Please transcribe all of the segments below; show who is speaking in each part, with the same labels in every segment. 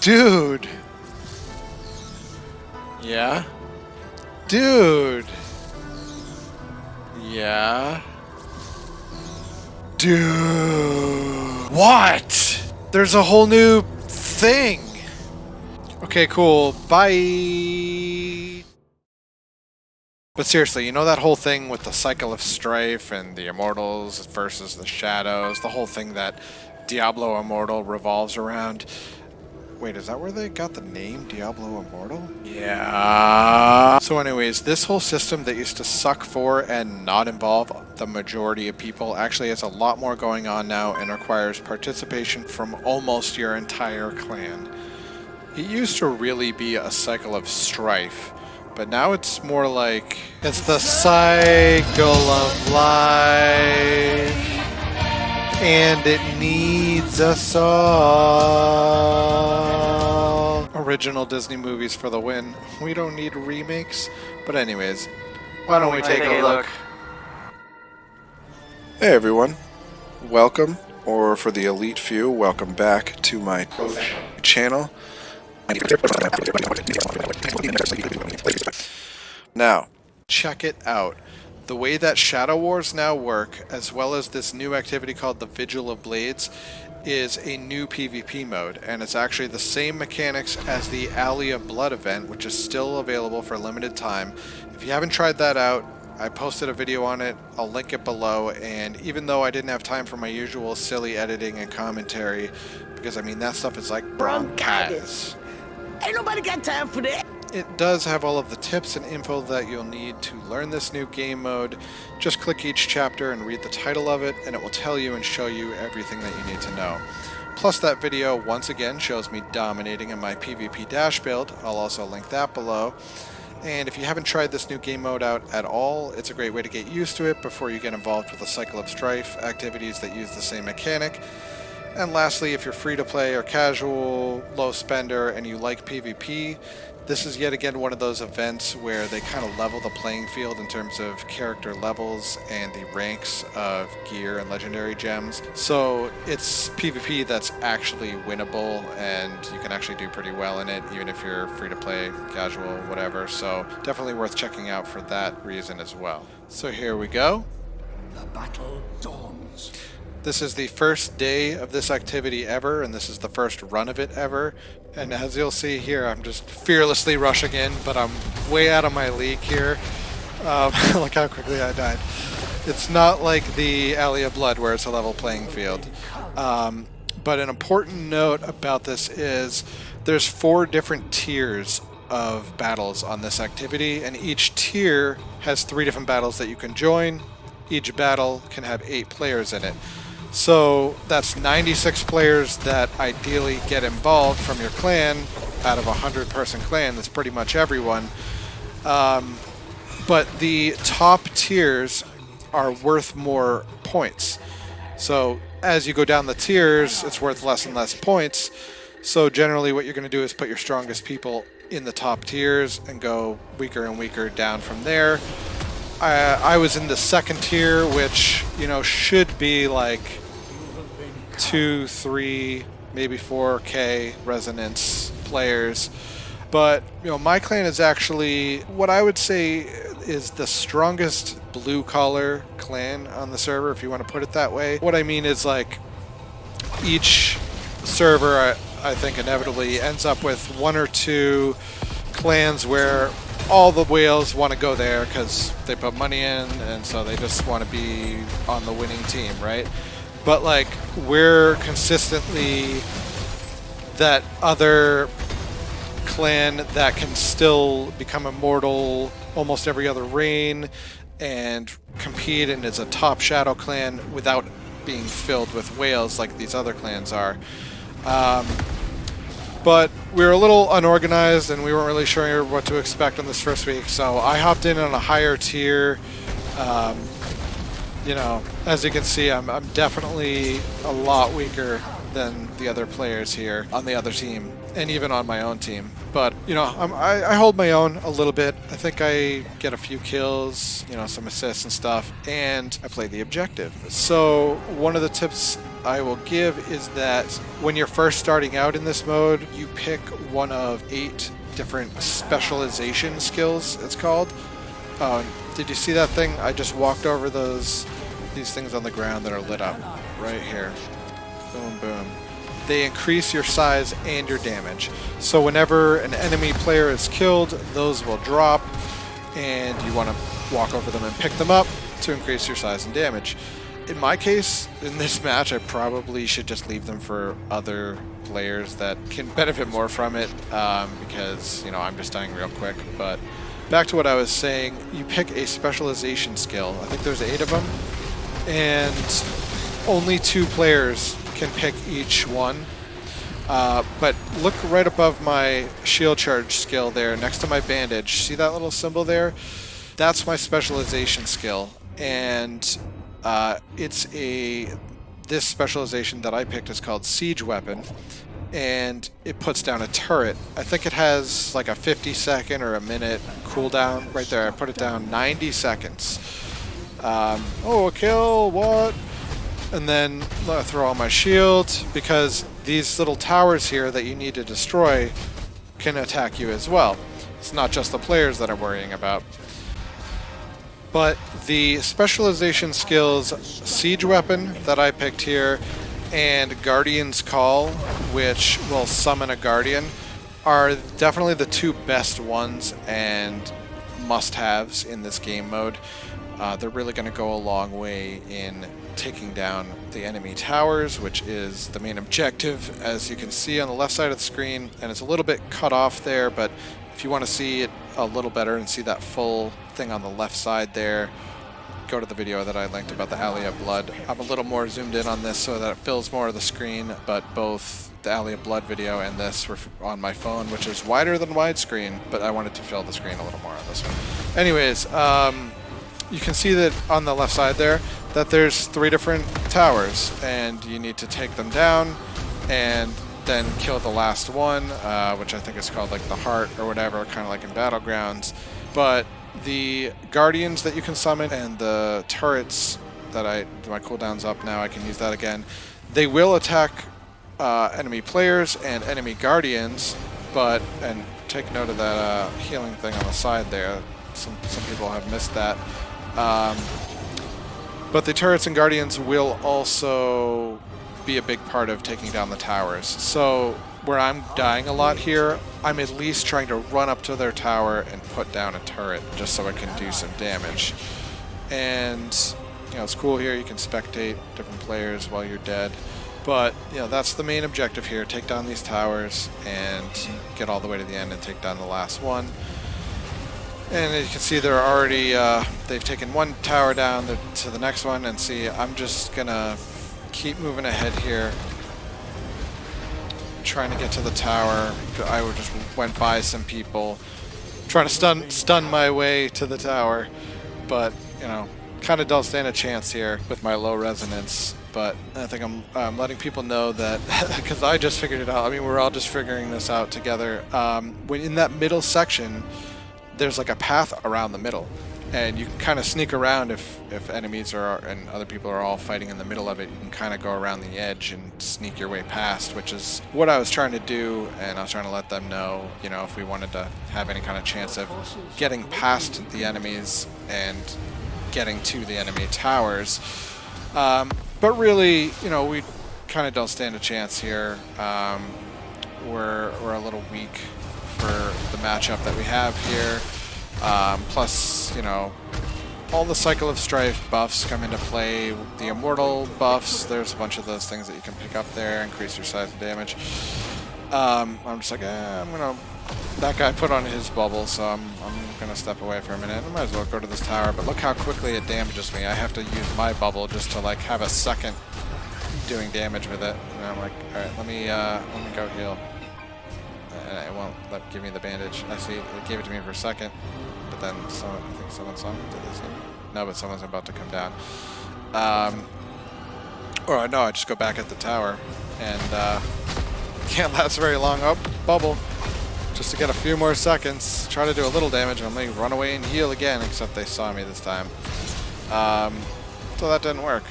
Speaker 1: Dude. Yeah. Dude. Yeah. Dude. What? There's a whole new thing. Okay, cool. Bye. But seriously, you know that whole thing with the Cycle of Strife and the Immortals versus the Shadows? The whole thing that Diablo Immortal revolves around? Wait, is that where they got the name Diablo Immortal? Yeah. So anyways, this whole system that used to suck for and not involve the majority of people actually has a lot more going on now and requires participation from almost your entire clan. It used to really be a Cycle of Strife, but now it's more like it's the Cycle of Life. And it needs us all. Original Disney movies for the win. We don't need remakes. But anyways, why don't we take a look?
Speaker 2: Hey everyone, welcome, or for the elite few, welcome back to my channel. Now,
Speaker 1: check it out. The way that Shadow Wars now work, as well as this new activity called the Vigil of Blades, is a new PvP mode, and it's actually the same mechanics as the Alley of Blood event, which is still available for a limited time. If you haven't tried that out, I posted a video on it, I'll link it below, and even though I didn't have time for my usual silly editing and commentary, because I mean that stuff is like bronchitis.
Speaker 3: Ain't nobody got time for that.
Speaker 1: It does have all of the tips and info that you'll need to learn this new game mode. Just click each chapter and read the title of it, and it will tell you and show you everything that you need to know. Plus that video once again shows me dominating in my PVP Dash Build. I'll also link that below. And if you haven't tried this new game mode out at all, it's a great way to get used to it before you get involved with the Cycle of Strife activities that use the same mechanic. And lastly, if you're free to play or casual, low spender, and you like PvP, this is yet again one of those events where they kind of level the playing field in terms of character levels and the ranks of gear and legendary gems. So it's PvP that's actually winnable, and you can actually do pretty well in it, even if you're free to play, casual, whatever. So definitely worth checking out for that reason as well. So here we go.
Speaker 3: The battle dawns.
Speaker 1: This is the first day of this activity ever, and this is the first run of it ever. And as you'll see here, I'm just fearlessly rushing in, but I'm way out of my league here. Look how quickly I died. It's not like the Alley of Blood where it's a level playing field. But an important note about this is there's 4 different tiers of battles on this activity, and each tier has 3 different battles that you can join. Each battle can have 8 players in it. So that's 96 players that ideally get involved from your clan. Out of a 100-person clan, that's pretty much everyone. But the top tiers are worth more points. So as you go down the tiers, it's worth less and less points. So generally what you're going to do is put your strongest people in the top tiers and go weaker and weaker down from there. I was in the second tier, which, you know, should be like 2, 3, maybe 4K resonance players. But, you know, my clan is actually what I would say is the strongest blue-collar clan on the server, if you want to put it that way. What I mean is, like, each server, I think, inevitably ends up with 1 or 2 clans where all the whales want to go there because they put money in, and so they just want to be on the winning team, right? But like, we're consistently that other clan that can still become immortal almost every other reign and compete, and is a top shadow clan without being filled with whales like these other clans are. But we were a little unorganized and we weren't really sure what to expect on this first week, so I hopped in on a higher tier. You know, as you can see, I'm definitely a lot weaker than the other players here on the other team, and even on my own team. But, you know, I hold my own a little bit. I think I get a few kills, you know, some assists and stuff, and I play the objective. So one of the tips I will give is that when you're first starting out in this mode, you pick one of 8 different specialization skills, it's called. Did you see that thing? I just walked over these things on the ground that are lit up right here. Boom, boom. They increase your size and your damage. So whenever an enemy player is killed, those will drop, and you want to walk over them and pick them up to increase your size and damage. In my case, in this match, I probably should just leave them for other players that can benefit more from it, because, you know, I'm just dying real quick. But back to what I was saying, you pick a specialization skill. I think there's 8 of them, and only 2 players can pick each one. But look right above my shield charge skill there, next to my bandage. See that little symbol there? That's my specialization skill, and this specialization that I picked is called Siege Weapon, and it puts down a turret. I think it has like a 50-second or a minute cooldown right there. I put it down 90 seconds. Oh, a kill, what? And then I throw on my shield, because these little towers here that you need to destroy can attack you as well. It's not just the players that I'm worrying about. But the specialization skills, Siege Weapon that I picked here, and Guardian's Call, which will summon a Guardian, are definitely the 2 best ones and must-haves in this game mode. They're really going to go a long way in taking down the enemy towers, which is the main objective, as you can see on the left side of the screen, and it's a little bit cut off there, but if you want to see it a little better and see that full thing on the left side there, go to the video that I linked about the Alley of Blood. I'm a little more zoomed in on this so that it fills more of the screen, but both the Alley of Blood video and this were on my phone, which is wider than widescreen, but I wanted to fill the screen a little more on this one. Anyways, you can see that on the left side there that there's 3 different towers, and you need to take them down and then kill the last one, which I think is called like the Heart or whatever, kind of like in Battlegrounds. But the Guardians that you can summon and the turrets that my cooldown's up now, I can use that again. They will attack enemy players and enemy Guardians, and take note of that healing thing on the side there. Some people have missed that. But the turrets and Guardians will also be a big part of taking down the towers. So where I'm dying a lot here, I'm at least trying to run up to their tower and put down a turret just so I can do some damage. And, you know, it's cool here. You can spectate different players while you're dead. But, you know, that's the main objective here. Take down these towers and get all the way to the end and take down the last one. And as you can see, they're already, they've taken one tower down to the next one, and see, I'm just gonna keep moving ahead here, trying to get to the tower. I just went by some people, trying to stun my way to the tower, but, you know, kind of don't stand a chance here with my low resonance. But I think I'm letting people know that, because I just figured it out. I mean, we're all just figuring this out together. When in that middle section, there's like a path around the middle, and you can kind of sneak around if enemies and other people are all fighting in the middle of it. You can kind of go around the edge and sneak your way past, which is what I was trying to do, and I was trying to let them know, you know, if we wanted to have any kind of chance of getting past the enemies and getting to the enemy towers. But really, you know, we kind of don't stand a chance here. We're a little weak for the matchup that we have here. Plus, you know, all the Cycle of Strife buffs come into play. The Immortal buffs, there's a bunch of those things that you can pick up there, increase your size and damage. I'm just like, that guy put on his bubble, so I'm gonna step away for a minute. I might as well go to this tower, but look how quickly it damages me. I have to use my bubble just to like have a second doing damage with it. And I'm like, all right, let me go heal. And it won't give me the bandage. I see it gave it to me for a second, but then I think someone saw me. Did they see me? No, but someone's about to come down. Or no, I just go back at the tower. and can't last very long. Oh, bubble. Just to get a few more seconds. Try to do a little damage, and I'm going to run away and heal again, except they saw me this time. So that didn't work.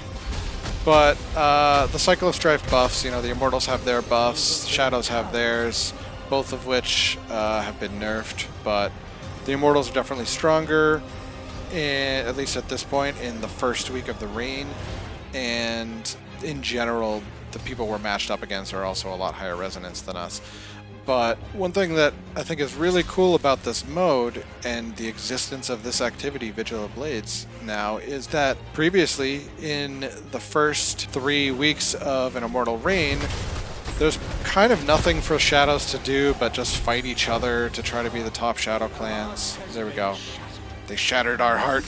Speaker 1: But the Cycle of Strife buffs, you know, the Immortals have their buffs, Shadows have theirs, both of which have been nerfed, but the Immortals are definitely stronger, at least at this point, in the first week of the reign, and in general, the people we're matched up against are also a lot higher resonance than us. But one thing that I think is really cool about this mode and the existence of this activity, Vigil of Blades, now is that previously in the first 3 weeks of an Immortal reign, there's kind of nothing for Shadows to do but just fight each other to try to be the top Shadow clans. There we go. They shattered our heart.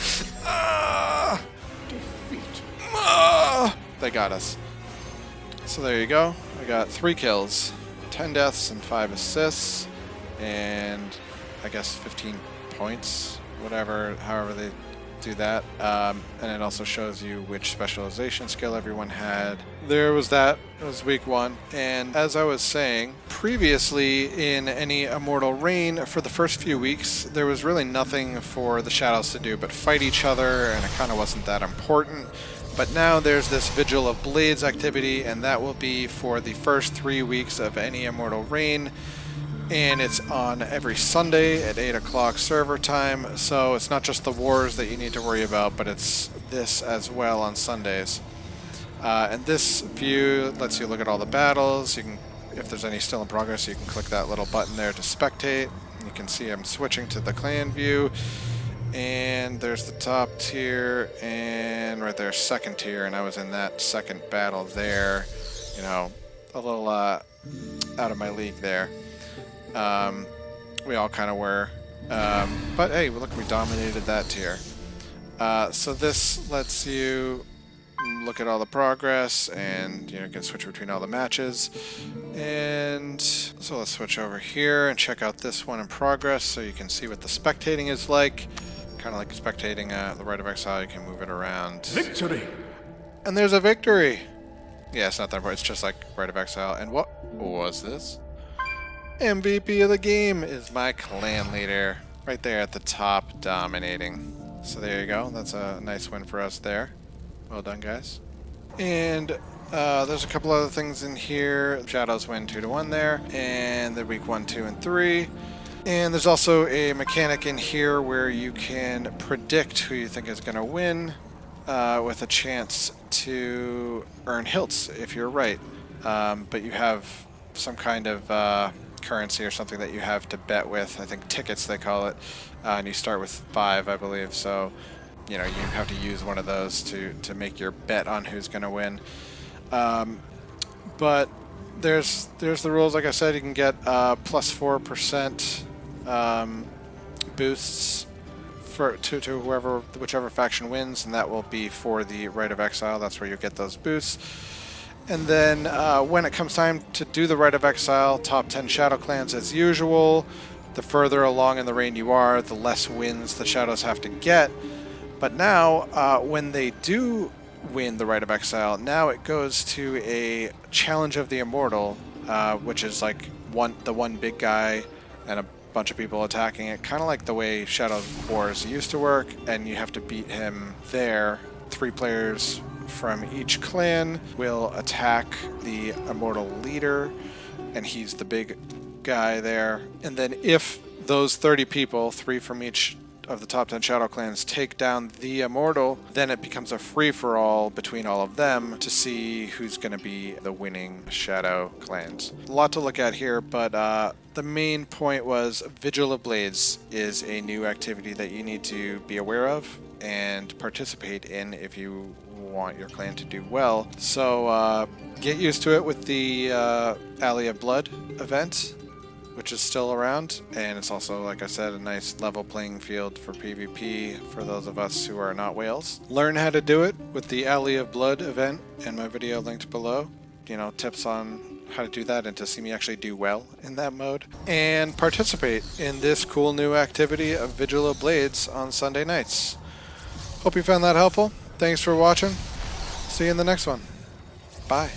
Speaker 1: They got us. So there you go. I got 3 kills. 10 deaths and 5 assists, and I guess 15 points, whatever, however they do that. And it also shows you which specialization skill everyone had. There was that. It was week 1. And as I was saying, previously in any Immortal reign, for the first few weeks, there was really nothing for the Shadows to do but fight each other, and it kind of wasn't that important. But now there's this Vigil of Blades activity, and that will be for the first 3 weeks of any Immortal reign. And it's on every Sunday at 8 o'clock server time, so it's not just the wars that you need to worry about, but it's this as well on Sundays. And this view lets you look at all the battles. You can, if there's any still in progress, you can click that little button there to spectate. You can see I'm switching to the clan view. And there's the top tier, and right there, second tier, and I was in that second battle there. You know, a little out of my league there. We all kind of were. But hey, look, we dominated that tier. So this lets you look at all the progress, and you know, you can switch between all the matches. And so let's switch over here and check out this one in progress, so you can see what the spectating is like. Kind of like spectating the Rite of Exile, you can move it around.
Speaker 3: Victory!
Speaker 1: And there's a victory! Yeah, it's not that important, it's just like Rite of Exile. And what was this? MVP of the game is my clan leader. Right there at the top, dominating. So there you go, that's a nice win for us there. Well done, guys. And there's a couple other things in here. Shadows win 2-1 there, and the week 1, 2, and 3. And there's also a mechanic in here where you can predict who you think is going to win with a chance to earn hilts if you're right. But you have some kind of currency or something that you have to bet with. I think tickets they call it. And you start with 5, I believe. So, you know, you have to use one of those to make your bet on who's going to win. But there's the rules. Like I said, you can get plus 4% boosts to whichever faction wins, and that will be for the Rite of Exile. That's where you get those boosts. And then when it comes time to do the Rite of Exile, top 10 Shadow clans as usual. The further along in the reign you are, the less wins the Shadows have to get. But now, when they do win the Rite of Exile, now it goes to a Challenge of the Immortal, which is like the one big guy and a bunch of people attacking it, kind of like the way Shadow Wars used to work, and you have to beat him there. 3 players from each clan will attack the Immortal leader, and he's the big guy there. And then if those 30 people, 3 from each of the top 10 Shadow clans, take down the Immortal, then it becomes a free-for-all between all of them to see who's going to be the winning Shadow clans. A lot to look at here, but the main point was Vigil of Blades is a new activity that you need to be aware of and participate in if you want your clan to do well. So get used to it with the Alley of Blood event, which is still around, and it's also, like I said, a nice level playing field for PvP for those of us who are not whales. Learn how to do it with the Alley of Blood event in my video linked below. You know, tips on how to do that and to see me actually do well in that mode. And participate in this cool new activity of Vigil of Blades on Sunday nights. Hope you found that helpful. Thanks for watching. See you in the next one. Bye.